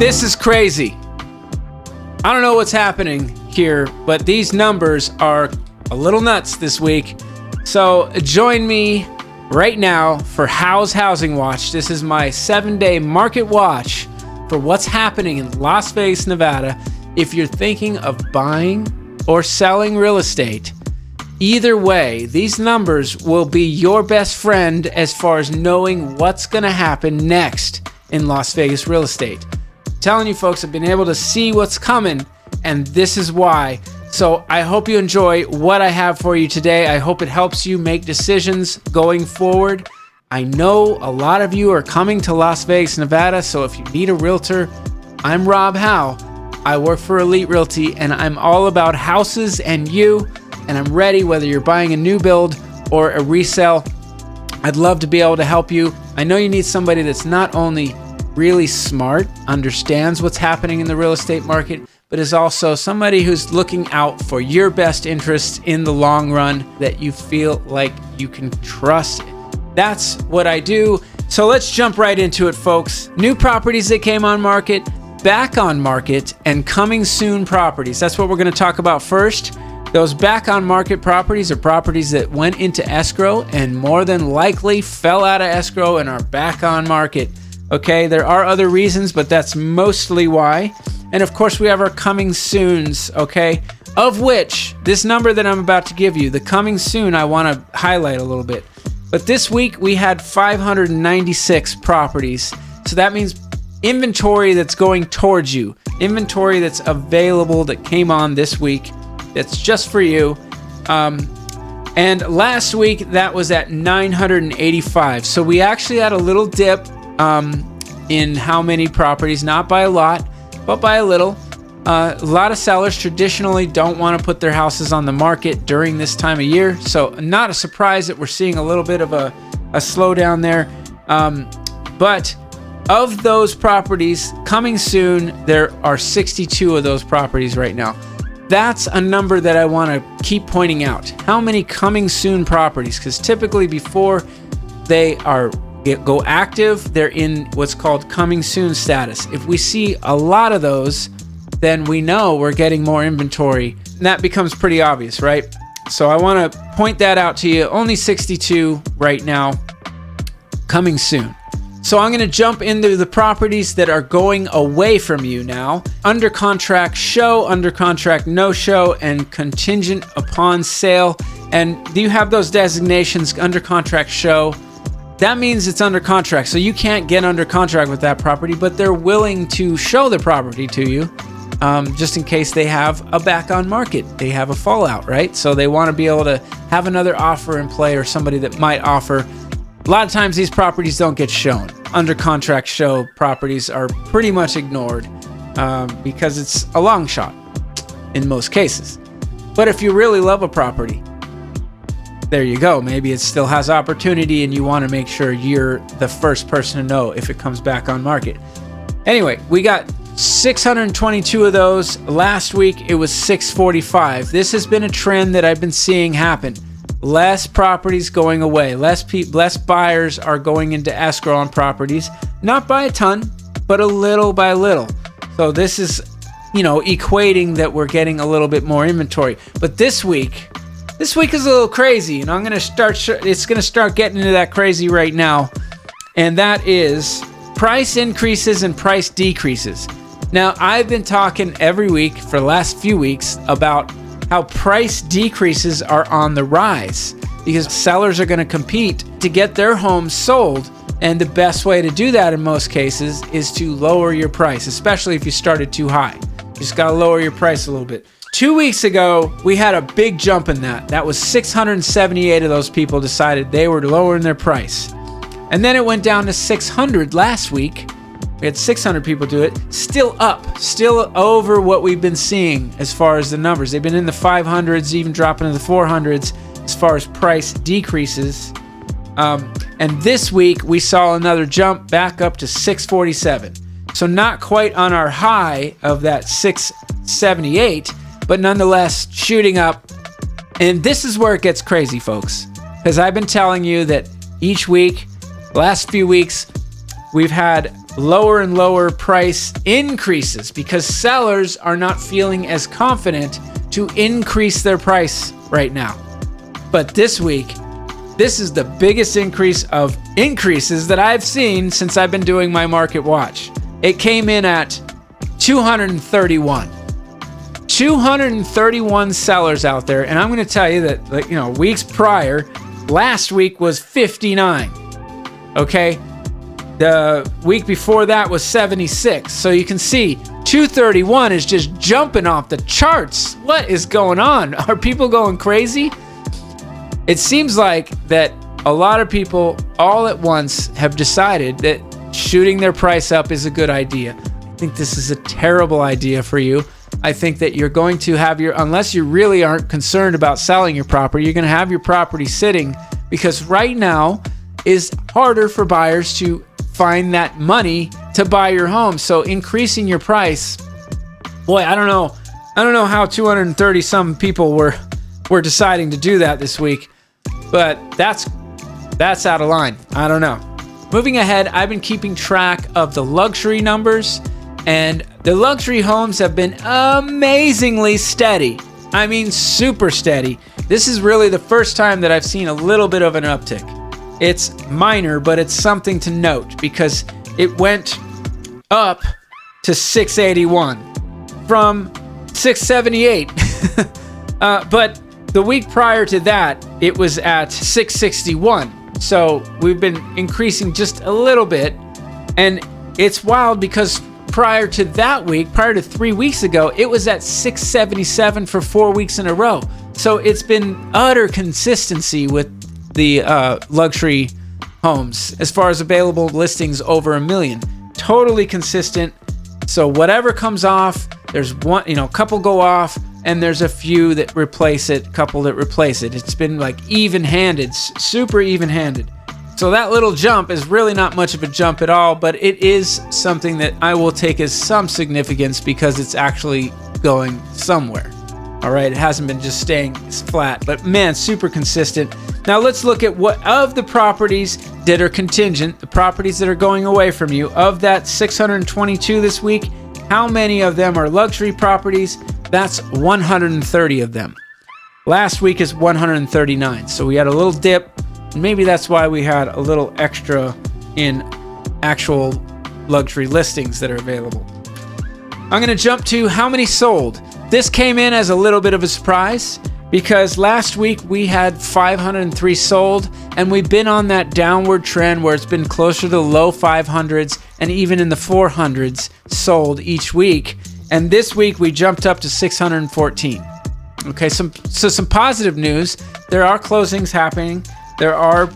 This is crazy. I don't know what's happening here, but these numbers are a little nuts this week. So join me right now for How's Housing Watch. This is my 7-day market watch for what's happening in Las Vegas, Nevada. If you're thinking of buying or selling real estate, either way, these numbers will be your best friend as far as knowing what's going to happen next in Las Vegas real estate. I'm telling you folks, I've been able to see what's coming, and this is why. So I hope you enjoy what I have for you today. I hope it helps you make decisions going forward. I know a lot of you are coming to Las Vegas, Nevada, so if you need a realtor, I'm Rob Howe. I work for Elite Realty, and I'm all about houses and you, and I'm ready whether you're buying a new build or a resale. I'd love to be able to help you. I know you need somebody that's not only really smart, understands what's happening in the real estate market, but is also somebody who's looking out for your best interests in the long run, that you feel like you can trust. That's what I do. So let's jump right into it, folks. New properties that came on market, back on market, and coming soon properties. That's what we're going to talk about first. Those back on market properties are properties that went into escrow and more than likely fell out of escrow and are back on market. Okay, there are other reasons, but that's mostly why. And of course, we have our coming soons, okay? Of which, this number that I'm about to give you, the coming soon, I want to highlight a little bit. But this week, we had 596 properties. So that means inventory that's going towards you. Inventory that's available that came on this week. That's just for you. And last week, that was at 985. So we actually had a little dip in how many properties, not by a lot, but by a little. A lot of sellers traditionally don't want to put their houses on the market during this time of year. So not a surprise that we're seeing a little bit of a slowdown there. But of those properties coming soon, there are 62 of those properties right now. That's a number that I want to keep pointing out. How many coming soon properties? Because typically before they go active, they're in what's called coming soon status. If we see a lot of those, then we know we're getting more inventory. And that becomes pretty obvious, right? So I want to point that out to you. Only 62 right now, coming soon. So I'm going to jump into the properties that are going away from you now. Under contract show, under contract no show, and contingent upon sale. And do you have those designations, under contract show? That means it's under contract. So you can't get under contract with that property, but they're willing to show the property to you just in case they have a back on market. They have a fallout, right? So they want to be able to have another offer in play or somebody that might offer. A lot of times these properties don't get shown. Under contract show properties are pretty much ignored because it's a long shot in most cases. But if you really love a property, there you go. Maybe it still has opportunity and you want to make sure you're the first person to know if it comes back on market. Anyway, we got 622 of those. Last week, it was 645. This has been a trend that I've been seeing happen. Less properties going away. Less buyers are going into escrow on properties. Not by a ton, but a little by little. So this is, equating that we're getting a little bit more inventory. But this week is a little crazy, and I'm going to start getting into that crazy right now. And that is price increases and price decreases. Now, I've been talking every week for the last few weeks about how price decreases are on the rise because sellers are going to compete to get their homes sold. And the best way to do that in most cases is to lower your price, especially if you started too high. You just got to lower your price a little bit. 2 weeks ago, we had a big jump in that. That was 678 of those people decided they were lowering their price. And then it went down to 600 last week. We had 600 people do it. Still up, still over what we've been seeing as far as the numbers. They've been in the 500s, even dropping to the 400s as far as price decreases. And this week, we saw another jump back up to 647. So not quite on our high of that 678, but nonetheless shooting up. And this is where it gets crazy, folks. Because I've been telling you that each week, last few weeks, we've had lower and lower price increases because sellers are not feeling as confident to increase their price right now. But this week, this is the biggest increase of increases that I've seen since I've been doing my market watch. It came in at 231. 231 sellers out there, and I'm going to tell you that, weeks prior, last week was 59. Okay? The week before that was 76. So you can see 231 is just jumping off the charts. What is going on? Are people going crazy? It seems like that a lot of people all at once have decided that shooting their price up is a good idea. I think this is a terrible idea for you. I think that you're going to have unless you really aren't concerned about selling your property, you're going to have your property sitting because right now is harder for buyers to find that money to buy your home. So increasing your price, boy, I don't know how 230 some people were deciding to do that this week, but that's out of line. I don't know. Moving ahead, I've been keeping track of the luxury numbers, and the luxury homes have been amazingly steady. I mean, super steady. This is really the first time that I've seen a little bit of an uptick. It's minor, but it's something to note because it went up to 681 from 678. But the week prior to that, it was at 661. So we've been increasing just a little bit. And it's wild because prior to that week, prior to 3 weeks ago, it was at 677 for 4 weeks in a row. So it's been utter consistency with the luxury homes as far as available listings over 1 million. Totally consistent. So whatever comes off, there's one, a couple go off, and there's a few that replace it, couple that replace it. It's been like even-handed, super even-handed. So that little jump is really not much of a jump at all, but it is something that I will take as some significance because it's actually going somewhere. All right, it hasn't been just staying flat, but man, super consistent. Now let's look at what of the properties that are contingent, the properties that are going away from you. Of that 622 this week, how many of them are luxury properties? That's 130 of them. Last week is 139, so we had a little dip. Maybe that's why we had a little extra in actual luxury listings that are available. I'm going to jump to how many sold. This came in as a little bit of a surprise because last week we had 503 sold, and we've been on that downward trend where it's been closer to the low 500s and even in the 400s sold each week. And this week we jumped up to 614. Okay, some positive news. There are closings happening. There are,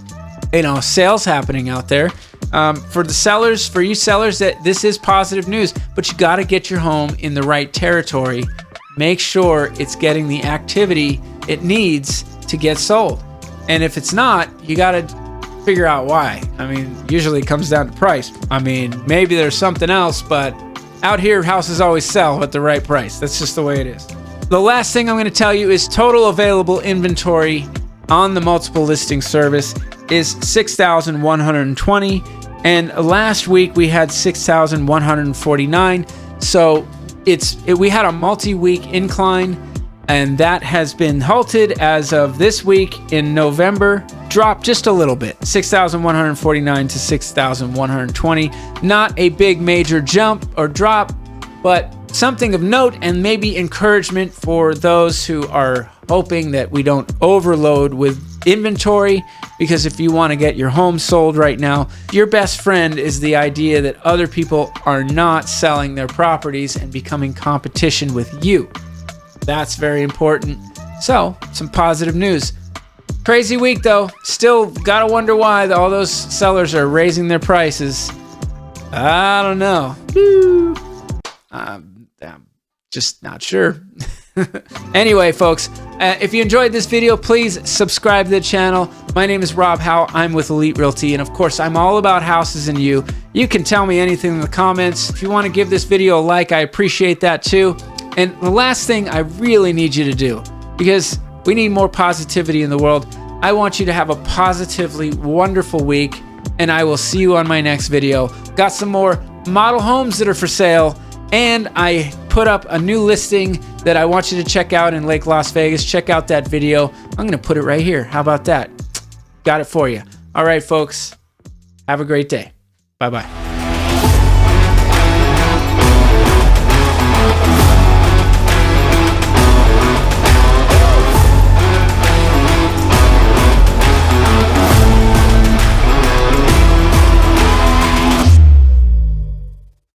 sales happening out there. For the sellers, for you sellers, that this is positive news, but you got to get your home in the right territory. Make sure it's getting the activity it needs to get sold. And if it's not, you got to figure out why. I mean, usually it comes down to price. I mean, maybe there's something else, but out here, houses always sell at the right price. That's just the way it is. The last thing I'm going to tell you is total available inventory on the multiple listing service is 6,120. And last week we had 6,149. So we had a multi-week incline, and that has been halted as of this week in November. Dropped just a little bit, 6,149 to 6,120. Not a big major jump or drop, but something of note and maybe encouragement for those who are hoping that we don't overload with inventory, because if you want to get your home sold right now, your best friend is the idea that other people are not selling their properties and becoming competition with you. That's very important. So, some positive news. Crazy week though. Still gotta wonder why all those sellers are raising their prices. I don't know. I'm just not sure. Anyway, folks, if you enjoyed this video, please subscribe to the channel. My name is Rob Howell. I'm with Elite Realty, and of course, I'm all about houses and you. You can tell me anything in the comments. If you want to give this video a like, I appreciate that too. And the last thing I really need you to do, because we need more positivity in the world, I want you to have a positively wonderful week. and I will see you on my next video. Got some more model homes that are for sale, and I put up a new listing that I want you to check out in Lake Las Vegas. Check out that video. I'm going to put it right here. How about that? Got it for you. All right, folks. Have a great day. Bye-bye.